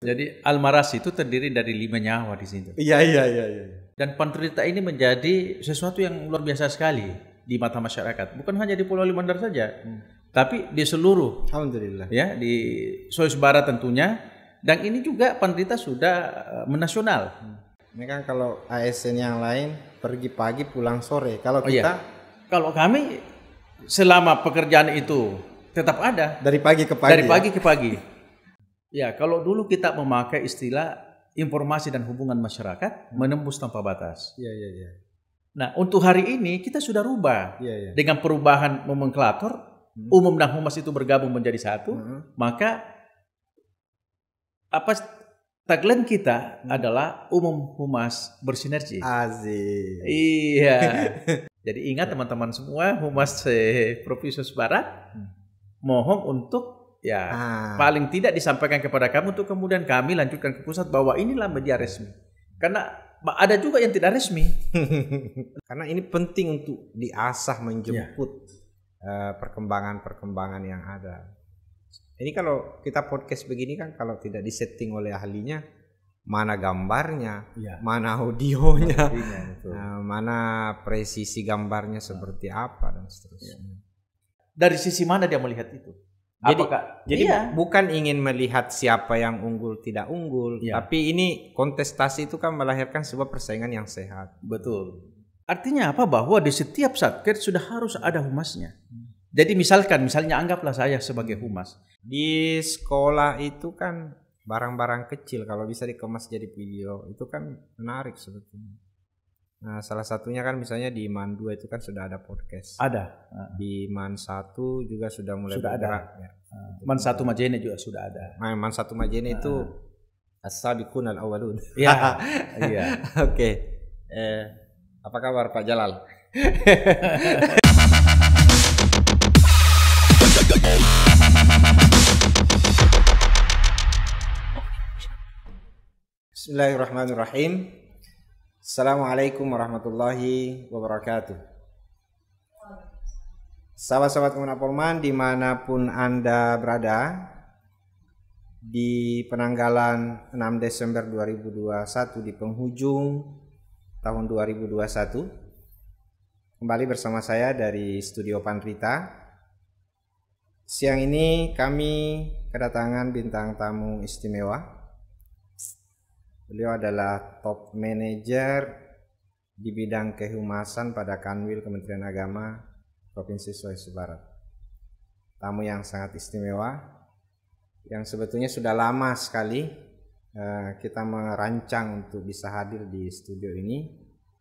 Jadi Al-Maras itu terdiri dari 5 nyawa di situ. Iya. Dan Pantrita ini menjadi sesuatu yang luar biasa sekali di mata masyarakat. Bukan hanya di Pulau Limandar saja, tapi di seluruh. Alhamdulillah. Ya, di Sulawesi Barat tentunya. Dan ini juga Pantrita sudah menasional. Ini kan kalau ASN yang lain pergi pagi pulang sore. Kalau kita, kalau kami selama pekerjaan itu tetap ada dari pagi ke pagi. Dari pagi ke pagi. Ya, kalau dulu kita memakai istilah informasi dan hubungan masyarakat menembus tanpa batas. Iya. Nah, untuk hari ini kita sudah rubah. Iya. Dengan perubahan nomenklatur, umum dan humas itu bergabung menjadi satu, maka tagline kita adalah umum humas bersinergi. Asik. Iya. Jadi ingat teman-teman semua, humas Provinsi Sulawesi Barat mohon untuk paling tidak disampaikan kepada kamu untuk kemudian kami lanjutkan ke pusat bahwa inilah media resmi. Karena ada juga yang tidak resmi. Karena ini penting untuk diasah menjemput perkembangan-perkembangan yang ada. Ini kalau kita podcast begini kan kalau tidak disetting oleh ahlinya, mana gambarnya, mana audionya, mana presisi gambarnya seperti apa dan seterusnya. Dari sisi mana dia melihat itu? Jadi bukan ingin melihat siapa yang unggul tidak unggul, tapi ini kontestasi itu kan melahirkan sebuah persaingan yang sehat. Betul. Artinya apa? Bahwa di setiap satker sudah harus ada humasnya. Jadi misalnya anggaplah saya sebagai humas. Di sekolah itu kan barang-barang kecil kalau bisa dikemas jadi video itu kan menarik sebetulnya. Nah, salah satunya kan misalnya di MAN 2 itu kan sudah ada podcast. Ada. Di MAN 1 juga sudah mulai bergerak. MAN 1 Majene juga sudah ada. Nah, MAN 1 Majene itu as-sabiqun al-awwalun. Iya. Oke. Apa kabar Pak Jalal? Bismillahirrahmanirrahim. Assalamualaikum warahmatullahi wabarakatuh. Sahabat-sahabat Kemenang Polman dimanapun Anda berada, di penanggalan 6 Desember 2021 di penghujung tahun 2021, kembali bersama saya dari Studio Pantrita. Siang ini kami kedatangan bintang tamu istimewa. Beliau adalah top manager di bidang kehumasan pada Kanwil Kementerian Agama Provinsi Sulawesi Barat. Tamu yang sangat istimewa, yang sebetulnya sudah lama sekali kita merancang untuk bisa hadir di studio ini.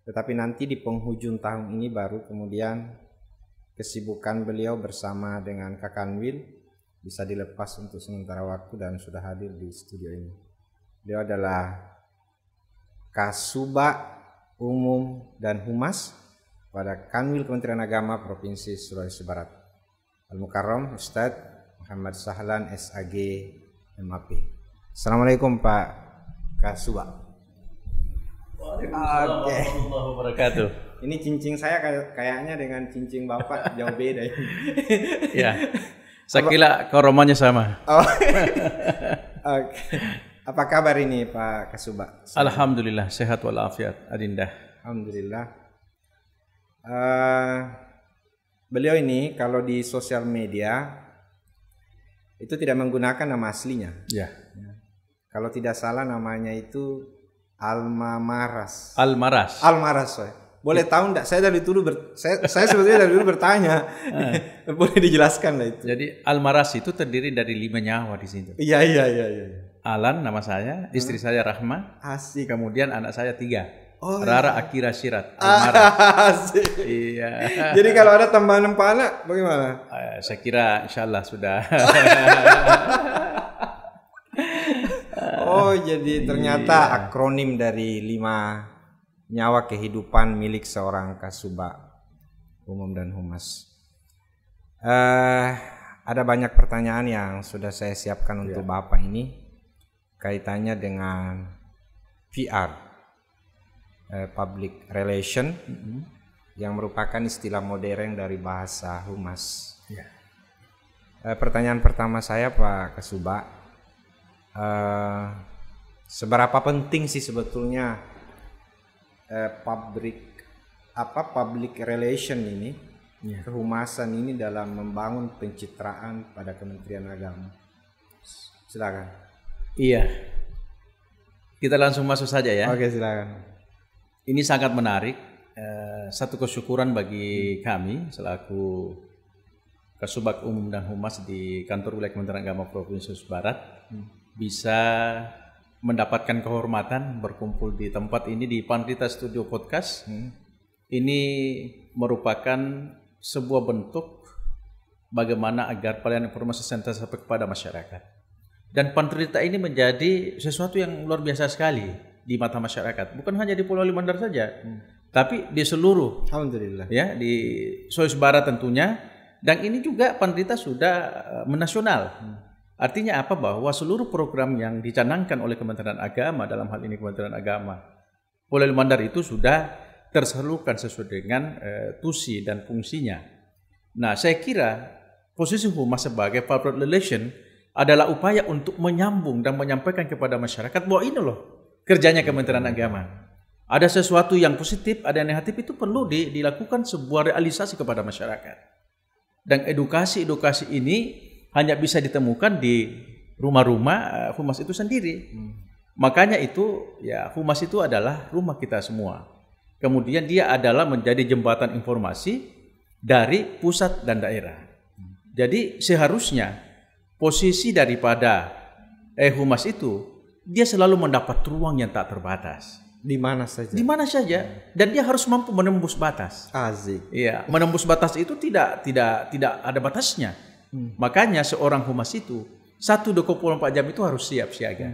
Tetapi nanti di penghujung tahun ini baru kemudian kesibukan beliau bersama dengan Kakanwil bisa dilepas untuk sementara waktu dan sudah hadir di studio ini. Beliau adalah Kasubag Umum dan Humas pada Kanwil Kementerian Agama Provinsi Sulawesi Barat, Al-Mukarram Ustadz Muhammad Sahlan SAG MAP. Assalamualaikum Pak Kasubag. Waalaikumsalam warahmatullahi wabarakatuh. Ini cincin saya kayaknya dengan cincin Bapak jauh beda ini. Ya, saya kira koromanya sama. Oke. Apa kabar ini Pak Kasubag? Alhamdulillah sehat walafiat Adinda. Alhamdulillah. Beliau ini kalau di sosial media itu tidak menggunakan nama aslinya. Ya. Kalau tidak salah namanya itu Almaras. Al-Maras. Boleh tahu enggak? Saya dari dulu saya sebetulnya dari dulu bertanya. Boleh dijelaskan lah itu. Jadi Al-Maras itu terdiri dari 5 nyawa di situ. Iya. Alan nama saya, istri saya Rahma, Asik. Kemudian anak saya 3. Iya. Rara Akira Sirat. Al-Maras. Asik. Iya. Jadi kalau ada tambahan anak bagaimana? Saya kira insyaallah sudah. Jadi ternyata akronim dari 5 nyawa kehidupan milik seorang Kasubag Umum dan Humas. Ada banyak pertanyaan yang sudah saya siapkan untuk Bapak ini kaitannya dengan PR, public relation, yang merupakan istilah modern dari bahasa humas. Pertanyaan pertama saya Pak Kasubag, Seberapa penting sih sebetulnya public relation ini, kehumasan ini dalam membangun pencitraan pada Kementerian Agama? Silakan. Iya. Kita langsung masuk saja ya. Oke, silakan. Ini sangat menarik. Satu kesyukuran bagi kami selaku Kasubag Umum dan Humas di Kantor Wilayah Kementerian Agama Provinsi Sulawesi Barat bisa mendapatkan kehormatan berkumpul di tempat ini di Pandrita Studio Podcast. Ini merupakan sebuah bentuk bagaimana agar pelayanan informasi center sampai kepada masyarakat. Dan Pandrita ini menjadi sesuatu yang luar biasa sekali di mata masyarakat. Bukan hanya di Pulau Limandar saja, tapi di seluruh, alhamdulillah, ya, di Sulawesi Barat tentunya. Dan ini juga Pandrita sudah menasional. Artinya apa? Bahwa seluruh program yang dicanangkan oleh Kementerian Agama, dalam hal ini Kementerian Agama Pulau Limandar itu sudah tersalurkan sesuai dengan tusi dan fungsinya. Nah, saya kira posisi Humas sebagai public relation adalah upaya untuk menyambung dan menyampaikan kepada masyarakat bahwa ini loh kerjanya Kementerian Agama. Ada sesuatu yang positif, ada yang negatif, itu perlu dilakukan sebuah realisasi kepada masyarakat. Dan edukasi ini hanya bisa ditemukan di rumah-rumah humas itu sendiri. Makanya itu, ya, humas itu adalah rumah kita semua. Kemudian dia adalah menjadi jembatan informasi dari pusat dan daerah. Jadi seharusnya posisi daripada humas itu, dia selalu mendapat ruang yang tak terbatas. Di mana saja. Di mana saja, dan dia harus mampu menembus batas. Asik. Iya, menembus batas itu tidak ada batasnya. Makanya seorang humas itu 1/24 jam itu harus siap siaga.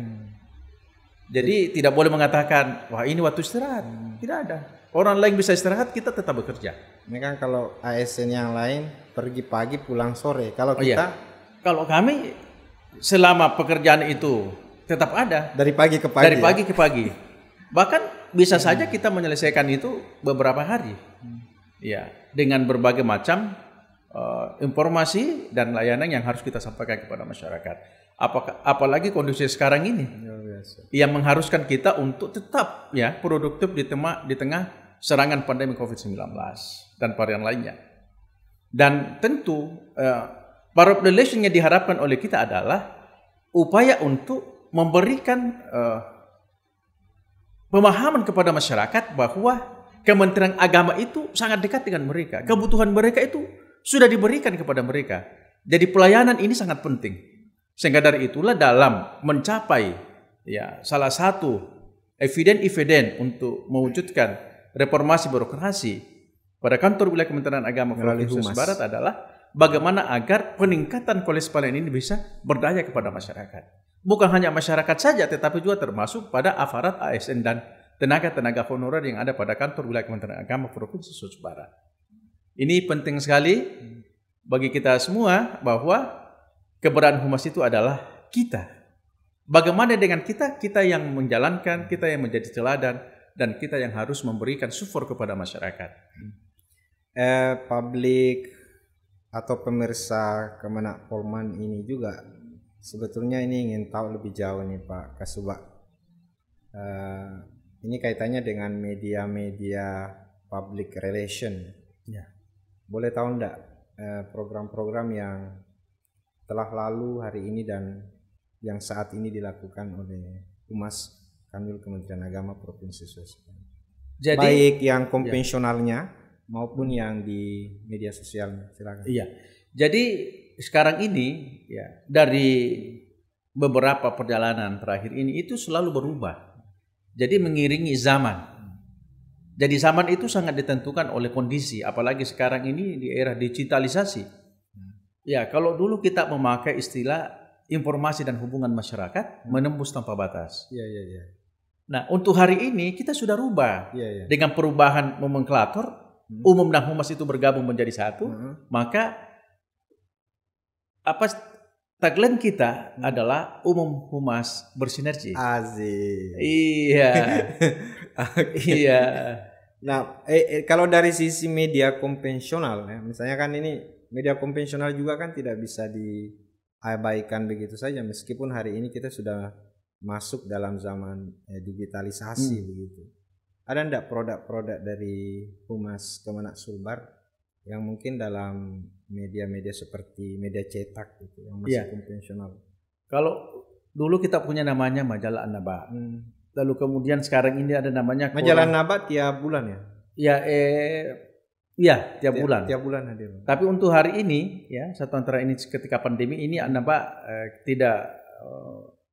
Jadi tidak boleh mengatakan, wah ini waktu istirahat. Tidak ada. Orang lain bisa istirahat, kita tetap bekerja. Ini kan kalau ASN yang lain pergi pagi pulang sore. Kalau kita, kalau kami selama pekerjaan itu tetap ada dari pagi ke pagi. Dari pagi ke pagi. Bahkan bisa saja kita menyelesaikan itu beberapa hari. Ya, dengan berbagai macam informasi dan layanan yang harus kita sampaikan kepada masyarakat. Apalagi kondisi sekarang ini yang mengharuskan kita untuk tetap, ya, produktif di tengah serangan pandemi COVID-19 dan varian lainnya. Dan tentu public relation yang diharapkan oleh kita adalah upaya untuk memberikan pemahaman kepada masyarakat bahwa Kementerian Agama itu sangat dekat dengan mereka. Kebutuhan mereka itu sudah diberikan kepada mereka. Jadi pelayanan ini sangat penting. Sehingga dari itulah dalam mencapai, ya, salah satu eviden untuk mewujudkan reformasi birokrasi pada kantor wilayah Kementerian Agama Provinsi Sulawesi Barat adalah bagaimana agar peningkatan kualitas pelayanan ini bisa berdaya kepada masyarakat. Bukan hanya masyarakat saja, tetapi juga termasuk pada aparat ASN dan tenaga-tenaga honorer yang ada pada kantor wilayah Kementerian Agama Provinsi Sulawesi Barat. Ini penting sekali bagi kita semua bahwa keberadaan humas itu adalah kita. Bagaimana dengan kita? Kita yang menjalankan, kita yang menjadi teladan, dan kita yang harus memberikan support kepada masyarakat. Publik atau pemirsa Kemenak Polman ini juga sebetulnya ini ingin tahu lebih jauh nih Pak Kasubag. Ini kaitannya dengan media-media public relation. Ya. Boleh tahu enggak program-program yang telah lalu hari ini dan yang saat ini dilakukan oleh Humas Kanwil Kementerian Agama Provinsi Sulawesi Barat? Jadi, baik yang konvensionalnya maupun yang di media sosial. Silakan. Iya. Jadi sekarang ini, ya, dari beberapa perjalanan terakhir ini itu selalu berubah. Jadi mengiringi zaman. Jadi zaman itu sangat ditentukan oleh kondisi, apalagi sekarang ini di era digitalisasi. Ya, kalau dulu kita memakai istilah informasi dan hubungan masyarakat menembus tanpa batas. Iya. Nah, untuk hari ini kita sudah rubah dengan perubahan nomenklatur, umum dan humas itu bergabung menjadi satu, maka tagline kita adalah umum humas bersinergi. Asik. Iya. Iya. Nah, kalau dari sisi media konvensional, ya, misalnya kan ini media konvensional juga kan tidak bisa diabaikan begitu saja, meskipun hari ini kita sudah masuk dalam zaman digitalisasi begitu. Ada enggak produk-produk dari Humas Kemenak Sulbar yang mungkin dalam media-media seperti media cetak gitu yang masih konvensional? Kalau dulu kita punya namanya majalah An-Naba. Lalu kemudian sekarang ini ada namanya majalah An-Naba tiap bulan ya? Iya, tiap bulan. Tiap bulan hadir. Tapi untuk hari ini ya, satu antara ini ketika pandemi ini An-Naba tidak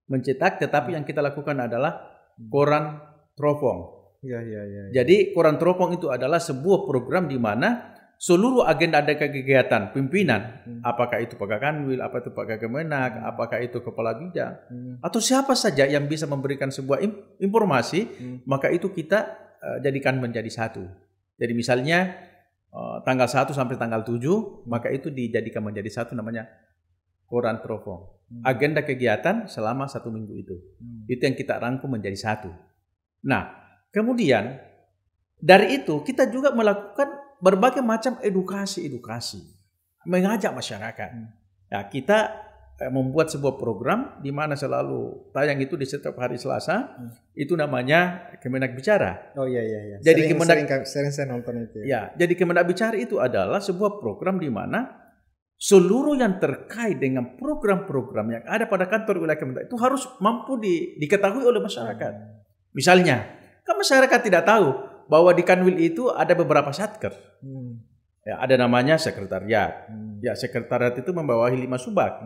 mencetak, tetapi yang kita lakukan adalah koran teropong. Iya. Jadi koran teropong itu adalah sebuah program di mana seluruh agenda kegiatan pimpinan, apakah itu Pak Kanwil, apa itu Pak Kemenak, apakah itu kepala bidang, atau siapa saja yang bisa memberikan sebuah informasi, maka itu kita jadikan menjadi satu. Jadi misalnya tanggal 1 sampai tanggal 7, maka itu dijadikan menjadi satu namanya koran teropong. Agenda kegiatan selama 1 minggu itu. Itu yang kita rangkum menjadi satu. Nah, kemudian dari itu kita juga melakukan berbagai macam edukasi, mengajak masyarakat. Ya, kita membuat sebuah program di mana selalu tayang itu di setiap hari Selasa. Itu namanya Kemenak Bicara. Oh iya. Jadi sering saya nonton itu. Ya, jadi Kemenak Bicara itu adalah sebuah program di mana seluruh yang terkait dengan program-program yang ada pada kantor wilayah Kemenak itu harus mampu diketahui oleh masyarakat. Misalnya, kan masyarakat tidak tahu bahwa di Kanwil itu ada beberapa satker. Ya, ada namanya sekretariat. Ya, sekretariat itu membawahi 5 subak.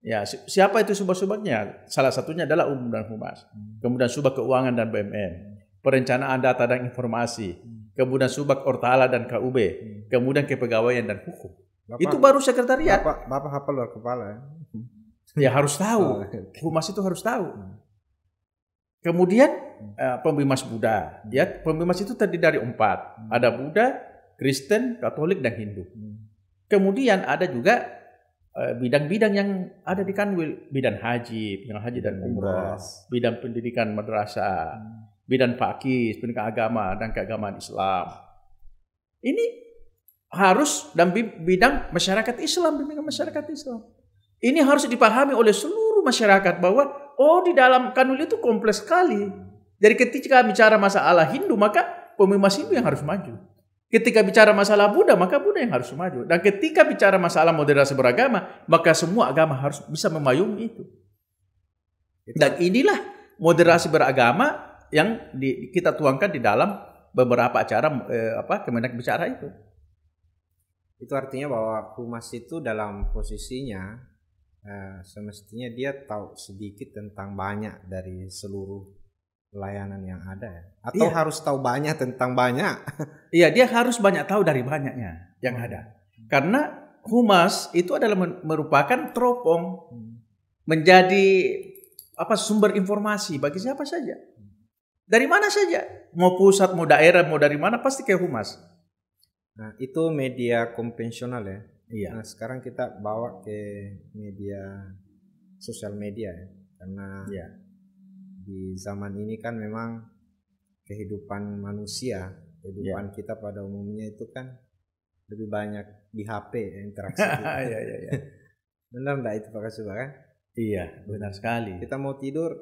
Ya, siapa itu subak-subaknya? Salah satunya adalah Umum dan Humas. Kemudian subak keuangan dan BUMN, perencanaan data dan informasi, kemudian subak Ortala dan KUB, kemudian kepegawaian dan hukum. Itu baru sekretariat. Bapak hafal luar kepala. Ya harus tahu. Humas itu harus tahu. Kemudian pembimas Buddha. Ya, pembimas itu terdiri dari 4. Ada Buddha, Kristen, Katolik, dan Hindu. Kemudian ada juga bidang-bidang yang ada di Kanwil, bidang haji dan umrah, bidang pendidikan madrasah, bidang fakih, pendidikan agama dan keagamaan Islam. Ini harus dan bidang masyarakat Islam, bimbingan masyarakat Islam. Ini harus dipahami oleh seluruh masyarakat bahwa di dalam Kanwil itu kompleks sekali. Jadi ketika bicara masalah Hindu, maka pembimbing Hindu yang harus maju. Ketika bicara masalah Buddha, maka Buddha yang harus maju. Dan ketika bicara masalah moderasi beragama, maka semua agama harus bisa memayungi itu. Dan inilah moderasi beragama yang kita tuangkan di dalam beberapa acara Kemenak Bicara itu. Itu artinya bahwa Humas itu dalam posisinya semestinya dia tahu sedikit tentang banyak dari seluruh layanan yang ada. Atau harus tahu banyak tentang banyak. Iya, dia harus banyak tahu dari banyaknya yang ada. Karena Humas itu adalah merupakan teropong menjadi sumber informasi bagi siapa saja. Dari mana saja. Mau pusat, mau daerah, mau dari mana pasti ke Humas. Nah, itu media konvensional ya. Iya. Nah, sekarang kita bawa ke media sosial media ya. Karena di zaman ini kan memang kehidupan manusia, kehidupan kita pada umumnya itu kan lebih banyak di HP interaksi kita. Iya. Benar enggak itu Pak Kasuba kan? Iya, benar sekali. Kita mau tidur,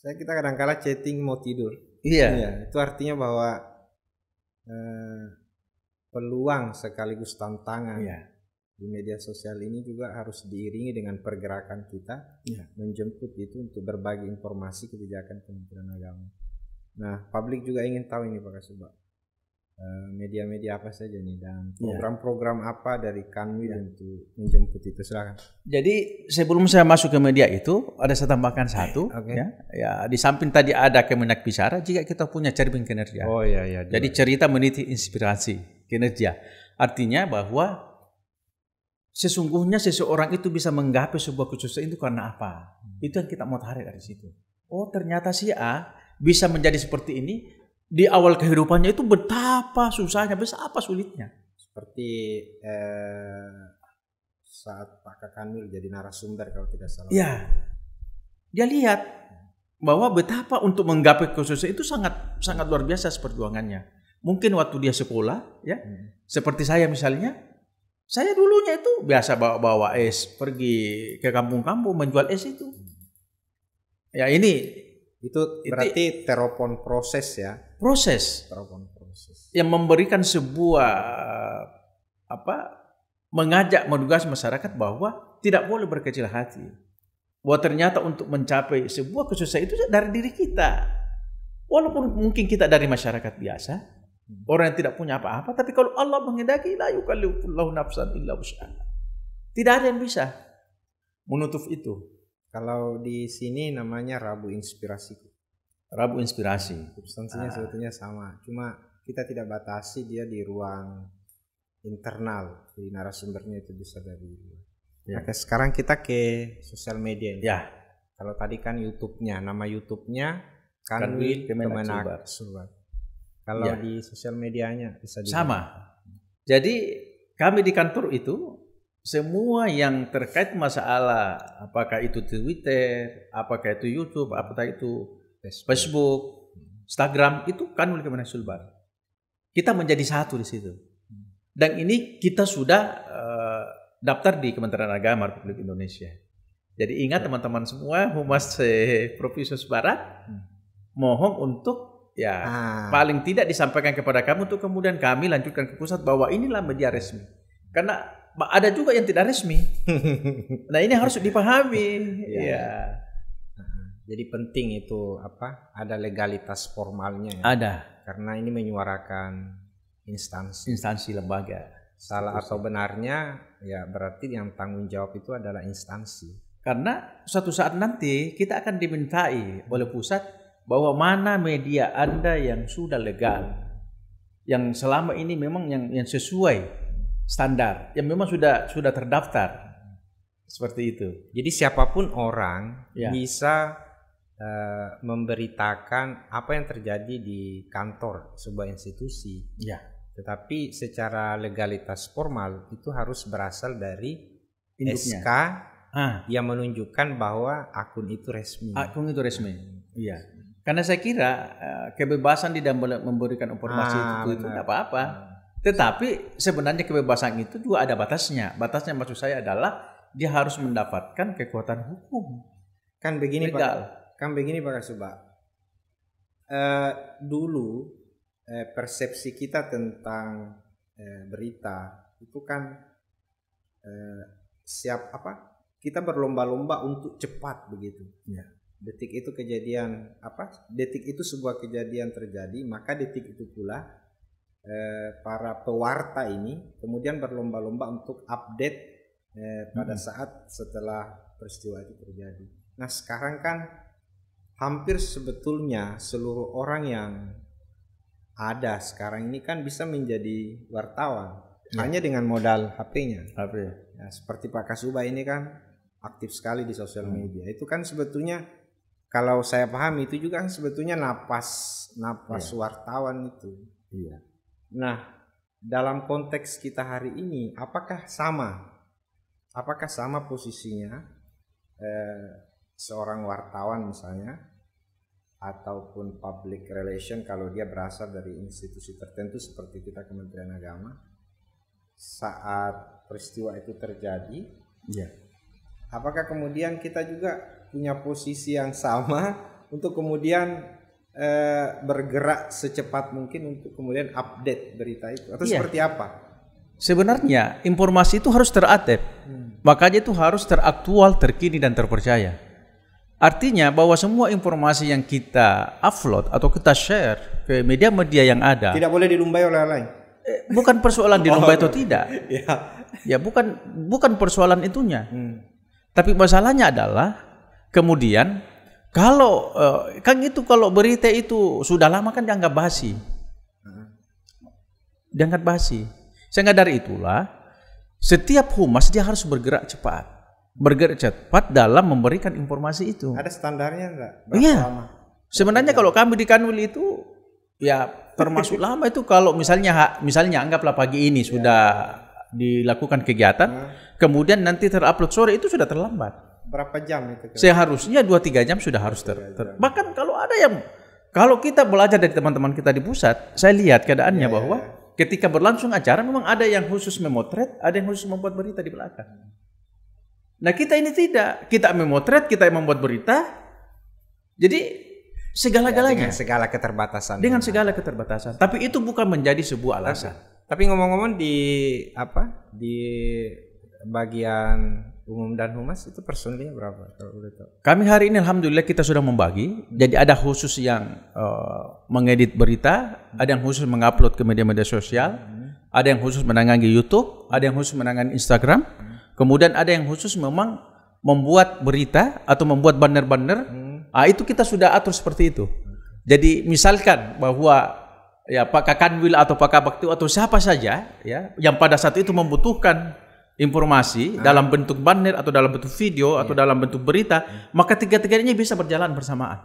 kita kadang-kala chatting mau tidur. Iya. Itu artinya bahwa peluang sekaligus tantangan di media sosial ini juga harus diiringi dengan pergerakan kita menjemput itu untuk berbagi informasi kebijakan Kementerian Agama. Nah, publik juga ingin tahu ini Pak Kasuba, media-media apa saja nih dan program-program apa dari Kanwil untuk menjemput itu, silakan. Jadi sebelum saya masuk ke media itu ada saya tambahkan satu. Ya, di samping tadi ada Kemenak Bicara, jika kita punya cermin kinerja. Oh iya. Jadi cerita meniti inspirasi kinerja. Artinya bahwa sesungguhnya seseorang itu bisa menggapai sebuah kesuksesan itu karena apa? Itu yang kita mau tarik dari situ. Oh, ternyata si A bisa menjadi seperti ini. Di awal kehidupannya itu betapa susahnya, betapa sulitnya. Seperti saat Pak Kanwil jadi narasumber kalau tidak salah. Ya, dia lihat bahwa betapa untuk menggapai kesuksesan itu sangat luar biasa perjuangannya. Mungkin waktu dia sekolah, seperti saya misalnya, saya dulunya itu biasa bawa es pergi ke kampung-kampung menjual es itu. Ya ini itu berarti teropon proses ya. Proses. Teropon proses. Yang memberikan sebuah mengajak mendugas masyarakat bahwa tidak boleh berkecil hati. Bahwa ternyata untuk mencapai sebuah kesuksesan itu dari diri kita. Walaupun mungkin kita dari masyarakat biasa, orang yang tidak punya apa-apa, tapi kalau Allah menghendaki, la yukallifullahu nafsan illa wus'aha. Tidak ada yang bisa menutup itu. Kalau di sini namanya Rabu Inspirasi. Rabu Inspirasi. Substansinya sebetulnya sama, cuma kita tidak batasi dia di ruang internal, di narasumbernya itu bisa dari luar. Ya. Oke, sekarang kita ke sosial media ini. Ya. Kalau tadi kan YouTube-nya, nama YouTube-nya Kanwil Kemenak Subat. Kalau di sosial medianya bisa sama. Jadi kami di kantor itu semua yang terkait masalah apakah itu Twitter, apakah itu YouTube, apakah itu Facebook, Instagram, itu Kanwil Kemenak Subat. Kita menjadi satu di situ. Dan ini kita sudah daftar di Kementerian Agama Republik Indonesia. Jadi ingat teman-teman semua, Humas Provinsi Barat, mohon untuk paling tidak disampaikan kepada kami untuk kemudian kami lanjutkan ke pusat bahwa inilah media resmi. Karena ada juga yang tidak resmi. Nah ini harus dipahami. Ya. Jadi penting itu ada legalitas formalnya. Ya? Ada. Karena ini menyuarakan instansi lembaga. Salah atau benarnya ya berarti yang tanggung jawab itu adalah instansi. Karena suatu saat nanti kita akan dimintai oleh pusat bahwa mana media Anda yang sudah legal, yang selama ini memang yang sesuai standar, yang memang sudah terdaftar. Seperti itu. Jadi siapapun orang bisa memberitakan apa yang terjadi di kantor sebuah institusi. Ya. Tetapi secara legalitas formal itu harus berasal dari induknya. SK yang menunjukkan bahwa akun itu resmi. Akun itu resmi. Iya. Karena saya kira kebebasan di dalam memberikan informasi itu tidak apa-apa. Tetapi sebenarnya kebebasan itu juga ada batasnya. Batasnya maksud saya adalah dia harus mendapatkan kekuatan hukum. Kan begini Pak Kasubag. Dulu persepsi kita tentang berita itu kan kita berlomba-lomba untuk cepat begitu. Ya. Detik itu sebuah kejadian terjadi, maka detik itu pula para pewarta ini kemudian berlomba-lomba untuk update pada saat setelah peristiwa itu terjadi. Nah sekarang kan hampir sebetulnya seluruh orang yang ada sekarang ini kan bisa menjadi wartawan hanya dengan modal HP-nya. Ya, seperti Pak Kasubag ini kan aktif sekali di sosial media. Itu kan sebetulnya kalau saya pahami itu juga kan sebetulnya napas wartawan itu. Iya. Nah, dalam konteks kita hari ini apakah sama posisinya seorang wartawan misalnya ataupun public relation kalau dia berasal dari institusi tertentu seperti kita Kementerian Agama saat peristiwa itu terjadi, apakah kemudian kita juga punya posisi yang sama untuk kemudian bergerak secepat mungkin untuk kemudian update berita itu atau seperti apa? Sebenarnya informasi itu harus terupdate, makanya itu harus teraktual, terkini dan terpercaya. Artinya bahwa semua informasi yang kita upload atau kita share ke media-media yang ada tidak boleh dilumbai oleh orang lain. Bukan persoalan dilumbai atau tidak. Ya bukan persoalan itunya. Tapi masalahnya adalah kemudian kalau kalau berita itu sudah lama kan dianggap basi. Sehingga dari itulah setiap humas dia harus bergerak cepat dalam memberikan informasi itu. Ada standarnya enggak? Iya. Sebenarnya kalau kami di Kanwil itu ya termasuk lama itu kalau misalnya anggaplah pagi ini sudah dilakukan kegiatan, kemudian nanti terupload sore itu sudah terlambat. Berapa jam itu? Seharusnya 2-3 jam sudah harus bahkan kalau kita belajar dari teman-teman kita di pusat, saya lihat keadaannya bahwa ketika berlangsung acara memang ada yang khusus memotret, ada yang khusus membuat berita di belakang. Nah kita ini tidak, kita memotret, kita membuat berita, Jadi segala-galanya. Dengan segala keterbatasan. Dengan segala keterbatasan. Tapi itu bukan menjadi sebuah alasan. Tapi ngomong-ngomong di bagian umum dan humas itu personilnya berapa? Kami hari ini alhamdulillah kita sudah membagi. Jadi ada khusus yang mengedit berita, ada yang khusus mengupload ke media-media sosial, ada yang khusus menangani YouTube, ada yang khusus menangani Instagram, kemudian ada yang khusus memang membuat berita atau membuat banner-banner. Itu kita sudah atur seperti itu. Jadi misalkan bahwa ya Pak Kakanwil atau Pak Kabakti atau siapa saja ya yang pada saat itu membutuhkan informasi dalam bentuk banner atau dalam bentuk video atau dalam bentuk berita, maka tiga-tiganya bisa berjalan bersamaan.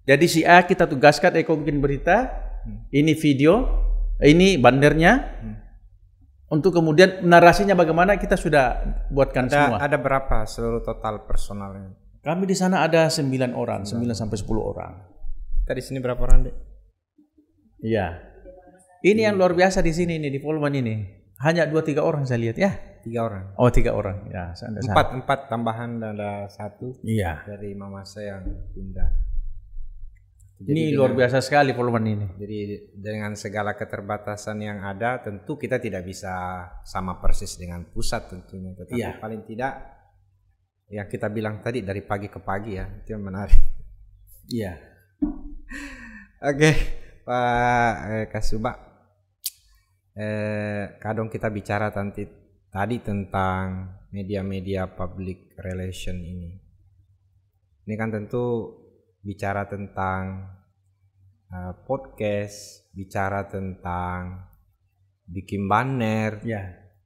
Jadi si A kita tugaskan bikin berita, ini video, ini bannernya, untuk kemudian narasinya bagaimana kita sudah buatkan semua. Ada berapa seluruh total personalnya? Kami di sana ada 9 orang, 9 sampai 10 orang. Kita di sini berapa orang, Dek? Iya. Ini yang luar biasa di sini nih, di Polman ini. Hanya 2-3 orang saya lihat ya. 3 orang. Oh, 3 orang. Ya, 4 tambahan ada 1. Iya. Dari mama saya yang pindah. Jadi ini luar biasa sekali Polman ini. Jadi dengan segala keterbatasan yang ada, tentu kita tidak bisa sama persis dengan pusat tentunya. Tetapi paling tidak yang kita bilang tadi dari pagi ke pagi ya, itu yang menarik. Iya. Oke, Pak Kasubag, kadang kita bicara tadi tentang media-media public relation ini. Ini kan tentu bicara tentang podcast, bicara tentang bikin banner.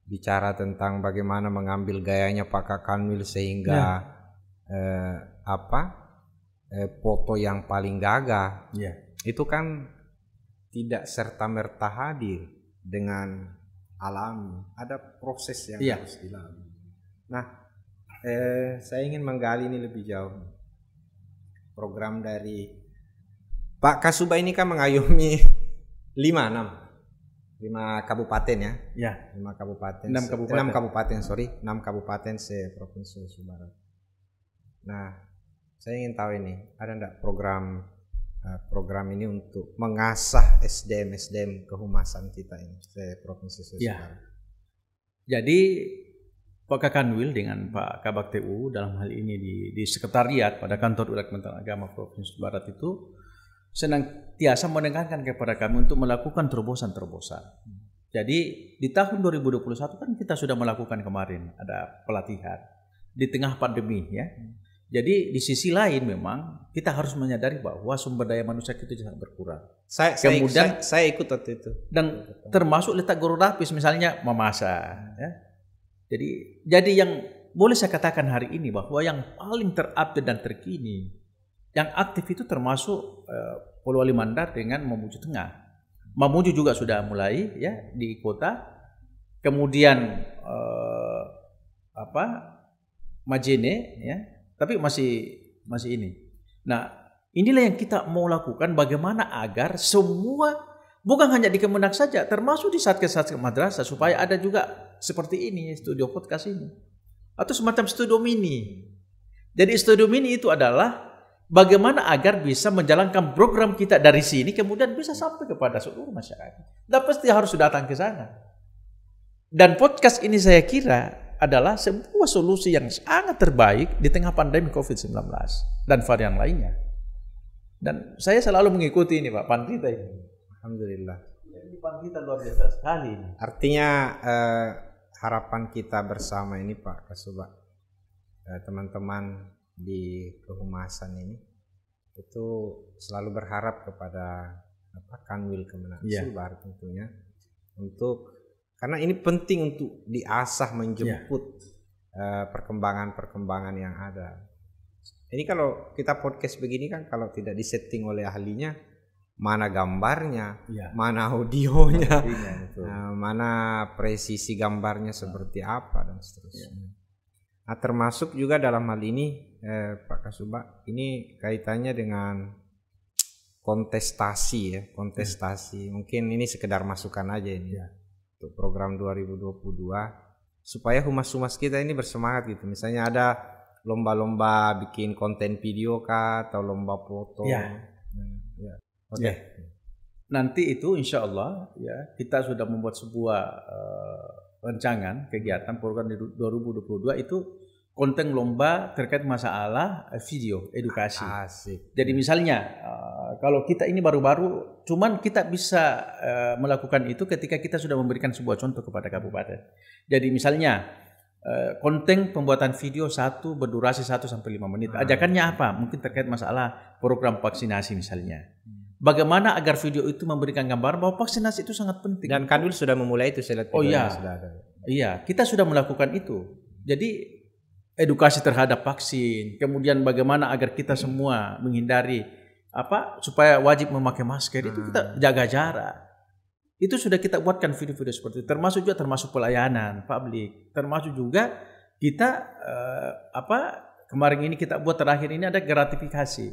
Bicara tentang bagaimana mengambil gayanya Pak Kakanwil sehingga foto yang paling gagah. Itu kan tidak serta-merta hadir dengan alami. Ada proses yang harus dilalui. Nah, saya ingin menggali ini lebih jauh. Program dari Pak Kasubag ini kan mengayomi 5 kabupaten ya. 5 kabupaten. 6 kabupaten se-Provinsi Sulawesi Barat. Nah, saya ingin tahu ini, ada enggak program ini untuk mengasah SDM kehumasan kita ini se-Provinsi Sulawesi Barat. Jadi Pak Kakanwil dengan Pak Kabak TU dalam hal ini di sekretariat pada kantor Wilayah Kementerian Agama Provinsi Barat itu senantiasa menekankan kepada kami untuk melakukan terobosan-terobosan. Jadi di tahun 2021 kan kita sudah melakukan kemarin ada pelatihan di tengah pandemi ya. Jadi di sisi lain memang kita harus menyadari bahwa sumber daya manusia kita sangat berkurang. Saya ikut waktu itu. Dan termasuk letak geografis misalnya memasak ya. Jadi yang boleh saya katakan hari ini bahwa yang paling terupdate dan terkini yang aktif itu termasuk Polewali Mandar dengan Mamuju Tengah. Mamuju juga sudah mulai ya di kota. Kemudian Majene ya, tapi masih ini. Nah, inilah yang kita mau lakukan bagaimana agar semua bukan hanya di Kemenak saja, termasuk di satgas-satgas madrasah supaya ada juga seperti ini studio podcast ini atau semacam studio mini. Jadi studio mini itu adalah bagaimana agar bisa menjalankan program kita dari sini kemudian bisa sampai kepada seluruh masyarakat. Dan pasti harus datang ke sana. Dan podcast ini saya kira adalah sebuah solusi yang sangat terbaik di tengah pandemi COVID-19 dan varian lainnya. Dan saya selalu mengikuti ini Pak Pandita ini. Alhamdulillah. Ini Pandita luar biasa sekali. Artinya harapan kita bersama ini Pak Kasubag, teman-teman di kehumasan ini itu selalu berharap kepada Kanwil Kemenak Sulbar tentunya karena ini penting untuk diasah menjemput perkembangan-perkembangan yang ada. Ini kalau kita podcast begini kan kalau tidak disetting oleh ahlinya, mana gambarnya, mana audionya, mana presisi gambarnya seperti apa dan seterusnya. Nah, termasuk juga dalam hal ini Pak Kasubag, ini kaitannya dengan kontestasi ya, mungkin ini sekedar masukan aja ini untuk program 2022 supaya humas-humas kita ini bersemangat gitu. Misalnya ada lomba-lomba bikin konten video kah atau lomba foto? Ya. Ya. Oke. Nanti itu insya Allah ya kita sudah membuat sebuah rancangan kegiatan program di 2022 itu konten lomba terkait masalah video edukasi. Asik. Jadi misalnya kalau kita ini baru-baru, cuman kita bisa melakukan itu ketika kita sudah memberikan sebuah contoh kepada kabupaten. Jadi misalnya konten pembuatan video berdurasi 1 sampai 5 menit. Ajakannya apa? Mungkin terkait masalah program vaksinasi misalnya. Bagaimana agar video itu memberikan gambaran bahwa vaksinasi itu sangat penting. Dan Kanwil sudah memulai itu, saya lihat. Oh iya, sudah ada. Iya, kita sudah melakukan itu. Jadi edukasi terhadap vaksin, kemudian bagaimana agar kita semua menghindari supaya wajib memakai masker, itu kita jaga jarak. Itu sudah kita buatkan video-video seperti itu, termasuk pelayanan publik, termasuk juga kita kemarin ini kita buat terakhir ini ada gratifikasi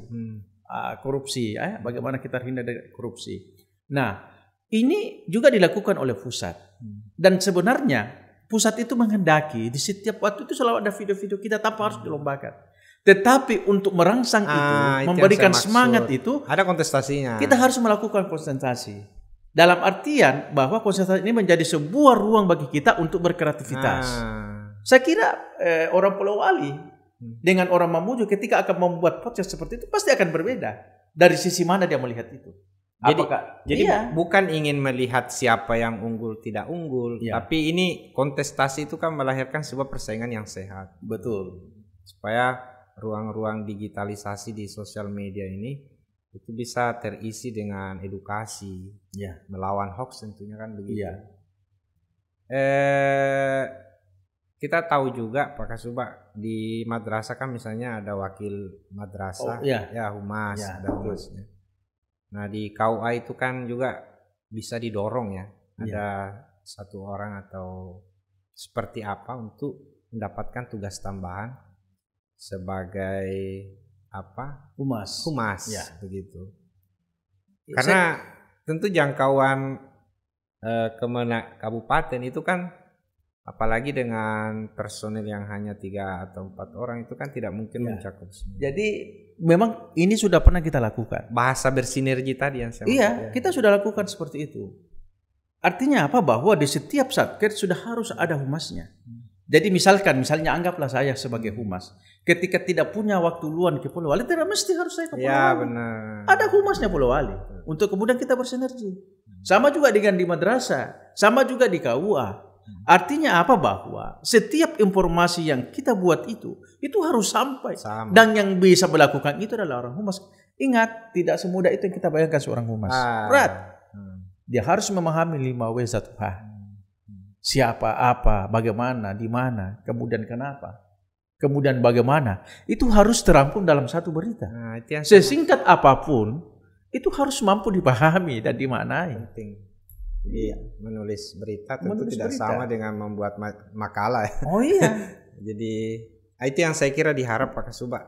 korupsi, bagaimana kita hindari dari korupsi. Nah, ini juga dilakukan oleh pusat, dan sebenarnya pusat itu menghendaki di setiap waktu itu selalu ada video-video kita tanpa harus dilombakan. Tetapi untuk merangsang itu, memberikan semangat itu, ada kontestasinya. Kita harus melakukan konsentrasi. Dalam artian bahwa konsentrasi ini menjadi sebuah ruang bagi kita untuk berkreativitas. Saya kira orang Polowali dengan orang Mamuju ketika akan membuat podcast seperti itu pasti akan berbeda. Dari sisi mana dia melihat itu? Jadi bukan ingin melihat siapa yang unggul tidak unggul, tapi ini kontestasi itu kan melahirkan sebuah persaingan yang sehat. Betul. Supaya ruang-ruang digitalisasi di sosial media ini itu bisa terisi dengan edukasi, melawan hoax tentunya kan begitu. Kita tahu juga Pak Kasubag di madrasah kan misalnya ada wakil madrasah, humas, ada humasnya. Nah di KUA itu kan juga bisa didorong ya, ada satu orang atau seperti apa untuk mendapatkan tugas tambahan sebagai humas, begitu. Karena tentu jangkauan kabupaten itu kan, apalagi dengan personil yang hanya 3 atau 4 orang itu kan tidak mungkin mencakup semua. Jadi memang ini sudah pernah kita lakukan. Bahasa bersinergi tadi yang saya maksud, kita sudah lakukan seperti itu. Artinya apa? Bahwa di setiap satker sudah harus ada humasnya. Jadi misalnya anggaplah saya sebagai humas, ketika tidak punya waktu luang ke Polowali, tidak mesti harus saya ke Polowali. Ya benar. Ada humasnya Polowali untuk kemudian kita bersinergi. Sama juga dengan di madrasah, sama juga di KUA. Artinya apa? Bahwa setiap informasi yang kita buat itu harus sampai. Dan yang bisa melakukan itu adalah orang humas. Ingat, tidak semudah itu yang kita bayangkan seorang humas. Berat. Dia harus memahami 5W1H. Siapa, apa, bagaimana, di mana, kemudian kenapa, kemudian bagaimana. Itu harus terangkum dalam satu berita. Sesingkat apapun, itu harus mampu dipahami dan dimaknai. Jadi menulis berita tentu tidak sama dengan membuat makalah. Jadi itu yang saya kira diharap Pak Kasubag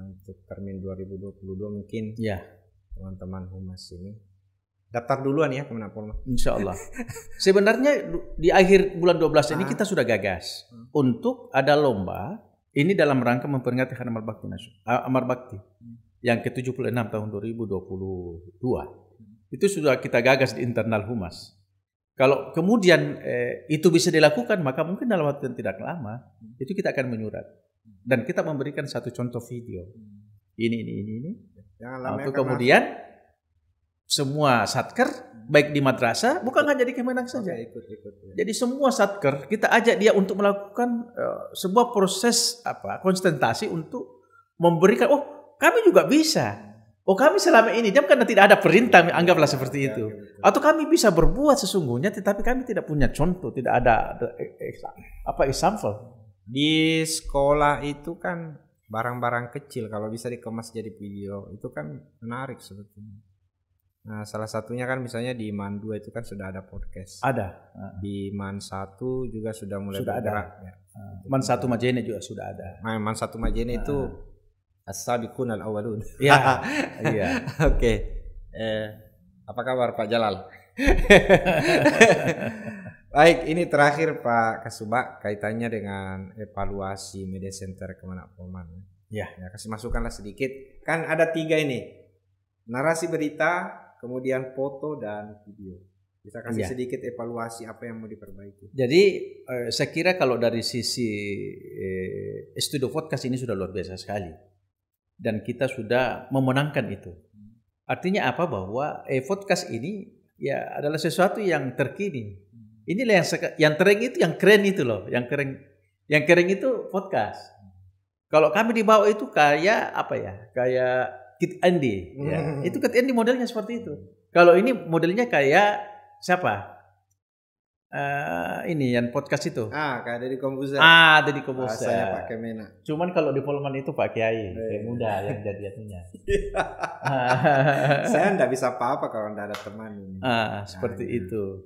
untuk Termin 2022 mungkin teman-teman humas ini daftar duluan ya ke Menapolma. Insya Allah. Sebenarnya di akhir bulan 12 ini kita sudah gagas untuk ada lomba ini dalam rangka memperingati Hari Amar Bakti yang ke-76 tahun 2022. Itu sudah kita gagas di internal humas. Kalau kemudian itu bisa dilakukan, maka mungkin dalam waktu yang tidak lama itu kita akan menyurat dan kita memberikan satu contoh video. Ini. Untuk kemudian semua satker baik di madrasah, bukan hanya di Kemenang saja. Jadi semua satker kita ajak dia untuk melakukan sebuah proses konsentrasi untuk memberikan, kami juga bisa. Kami selama ini jam karena tidak ada perintah, anggaplah seperti itu. Atau kami bisa berbuat sesungguhnya, tetapi kami tidak punya contoh, tidak ada example. Di sekolah itu kan barang-barang kecil kalau bisa dikemas jadi video itu kan menarik sebetulnya. Nah salah satunya kan misalnya di MAN 2 itu kan sudah ada podcast. Ada. Di MAN 1 juga sudah mulai bergerak. MAN 1 Majene juga sudah ada. MAN 1 Majene itu As-sabiqun al-awwalun. Iya. Oke. Apa kabar Pak Jalal? Baik, ini terakhir Pak Kasubag kaitannya dengan evaluasi media center Kemenak Polman. Ya, kasih masukanlah sedikit. Kan ada 3 ini. Narasi berita, kemudian foto dan video. Bisa kasih sedikit evaluasi apa yang mau diperbaiki. Jadi saya kira kalau dari sisi studio podcast ini sudah luar biasa sekali. Dan kita sudah memenangkan itu. Artinya apa? Bahwa podcast ini ya adalah sesuatu yang terkini. Inilah yang tren itu, yang keren itu loh, yang keren itu podcast. Kalau kami di bawah itu kayak apa ya? Kayak Kid Andy. Ya. Itu Kid Andy modelnya seperti itu. Kalau ini modelnya kayak siapa? Ini yang podcast itu. Kayak Deddy Kombuzer. Deddy Kombuzer. Bahasanya Pak Kemenak. Cuman kalau di Polman itu Pak Kiai, kayak muda yang jadinya. Saya enggak bisa apa-apa kalau enggak ada teman ini. Seperti itu.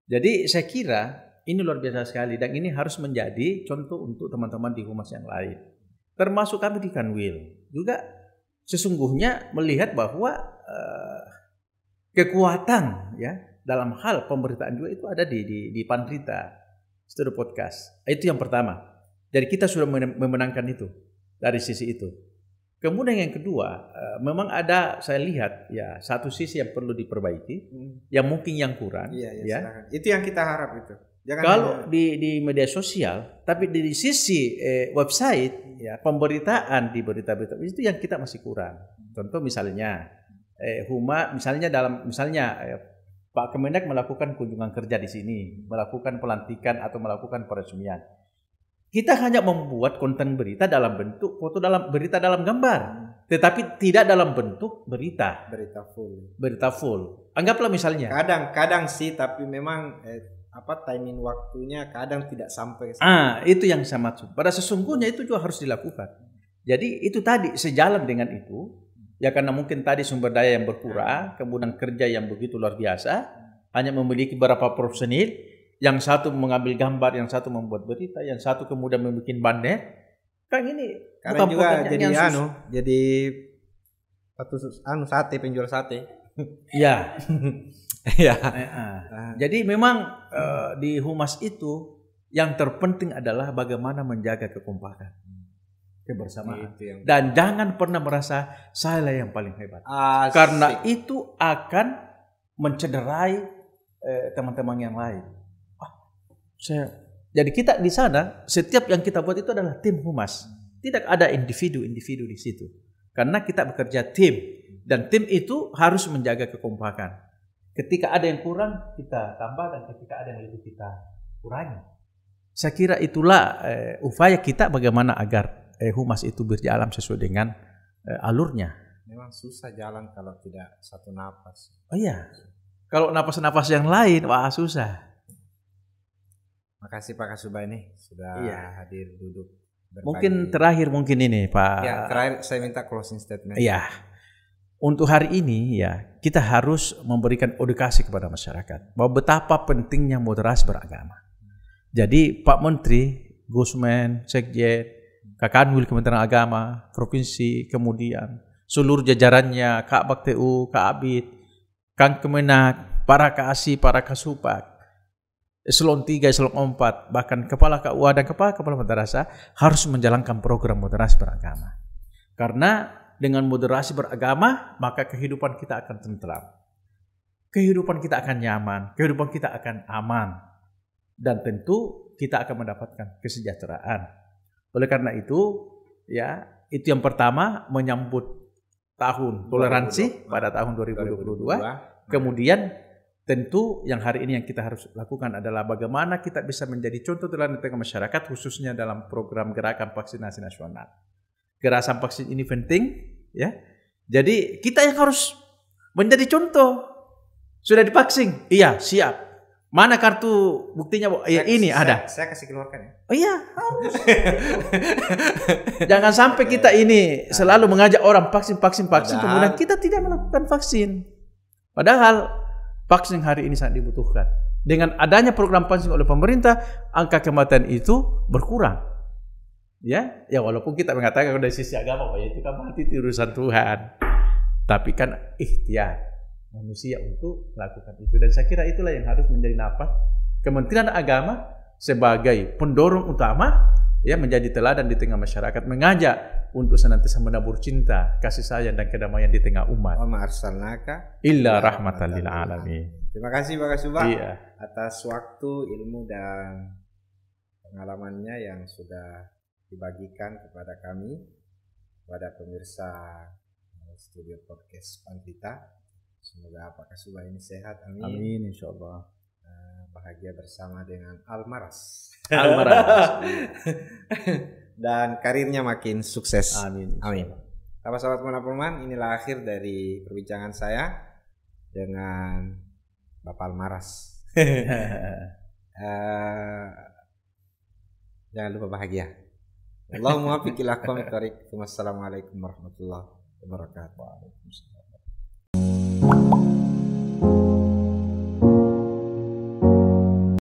Jadi saya kira ini luar biasa sekali dan ini harus menjadi contoh untuk teman-teman di humas yang lain. Termasuk kami di Kanwil juga sesungguhnya melihat bahwa kekuatan ya dalam hal pemberitaan juga itu ada di Pandrita Studio Podcast. Itu yang pertama. Jadi kita sudah memenangkan itu dari sisi itu. Kemudian yang kedua, memang ada saya lihat ya satu sisi yang perlu diperbaiki, yang mungkin yang kurang. Ya. Itu yang kita harap itu. Jangan kalau di media sosial, tapi di sisi website ya pemberitaan di berita-berita itu yang kita masih kurang. Contoh misalnya misalnya Pak Kemenak melakukan kunjungan kerja di sini, melakukan pelantikan atau melakukan peresmian. Kita hanya membuat konten berita dalam bentuk foto berita dalam gambar, tetapi tidak dalam bentuk berita full. Anggaplah misalnya. Kadang sih, tapi memang timing waktunya kadang tidak sampai. Itu yang saya maksud. Pada sesungguhnya itu juga harus dilakukan. Jadi itu tadi sejalan dengan itu. Ya karena mungkin tadi sumber daya yang berkurang, kemudian kerja yang begitu luar biasa, hanya memiliki beberapa personil, yang satu mengambil gambar, yang satu membuat berita, yang satu kemudian membuat banner. Kan ini bukan juga jadi sate, penjual sate. Ya. Ya. Jadi memang di humas itu yang terpenting adalah bagaimana menjaga kekompakan. Kebersamaan dan jangan pernah merasa saya yang paling hebat. Karena itu akan mencederai teman-teman yang lain. Jadi kita di sana setiap yang kita buat itu adalah tim humas. Tidak ada individu-individu di situ. Karena kita bekerja tim dan tim itu harus menjaga kekompakan. Ketika ada yang kurang kita tambah dan ketika ada yang lebih kita kurangi. Saya kira itulah upaya kita bagaimana agar humas itu berjalan sesuai dengan alurnya. Memang susah jalan kalau tidak satu napas. Iya. Kalau napas-napas yang lain, wah susah. Makasih Pak Kasubag ini sudah hadir duduk berbagi. Mungkin terakhir ini Pak. Ya, terakhir saya minta closing statement. Iya. Untuk hari ini ya kita harus memberikan edukasi kepada masyarakat bahwa betapa pentingnya moderasi beragama. Jadi Pak Menteri, Gusmen, Sekjen, Kakanwil Kementerian Agama, Provinsi, kemudian seluruh jajarannya, Kak Baktu, Kak Abid, Kang Kemenak, para Kasih, para Kasubag, Eselon 3, Eselon 4, bahkan Kepala KUA dan Kepala Madrasah harus menjalankan program moderasi beragama. Karena dengan moderasi beragama, maka kehidupan kita akan tentram. Kehidupan kita akan nyaman, kehidupan kita akan aman. Dan tentu kita akan mendapatkan kesejahteraan. Oleh karena itu, ya itu yang pertama menyambut tahun toleransi pada tahun 2022. Kemudian tentu yang hari ini yang kita harus lakukan adalah bagaimana kita bisa menjadi contoh teladan di tengah masyarakat khususnya dalam program gerakan vaksinasi nasional. Gerakan vaksin ini penting, ya. Jadi kita yang harus menjadi contoh. Sudah divaksin? Iya, siap. Mana kartu buktinya? Ini ada. Saya kasih keluarkan ya. Oh iya, harus. Jangan sampai kita ini selalu mengajak orang vaksin, kemudian kita tidak melakukan vaksin. Padahal vaksin hari ini sangat dibutuhkan. Dengan adanya program vaksin oleh pemerintah, angka kematian itu berkurang. Ya walaupun kita mengatakan dari sisi agama, itu kan mati itu urusan Tuhan. Tapi kan ikhtiar. manusia untuk melakukan itu. Dan saya kira itulah yang harus menjadi napas Kementerian Agama sebagai pendorong utama, ya, menjadi teladan di tengah masyarakat, mengajak untuk senantiasa menabur cinta, kasih sayang dan kedamaian di tengah umat. Wa ma arsalnaka illa rahmatan lil alamin. Terima kasih Pak Kasubag Iya. atas waktu, ilmu dan pengalamannya yang sudah dibagikan kepada kami, kepada pemirsa studio podcast Panvita. Semoga Pak Kasubag ini sehat, amin. Amin, insyaallah. Bahagia bersama dengan Almaras. Almaras. Dan karirnya makin sukses. Amin. Amin. Sahabat-sahabat Manapulman, inilah akhir dari perbincangan saya dengan Bapak Almaras. Jangan lupa bahagia. Allahumma fiqil aqwam thoriq. Wassalamualaikum warahmatullahi wabarakatuh.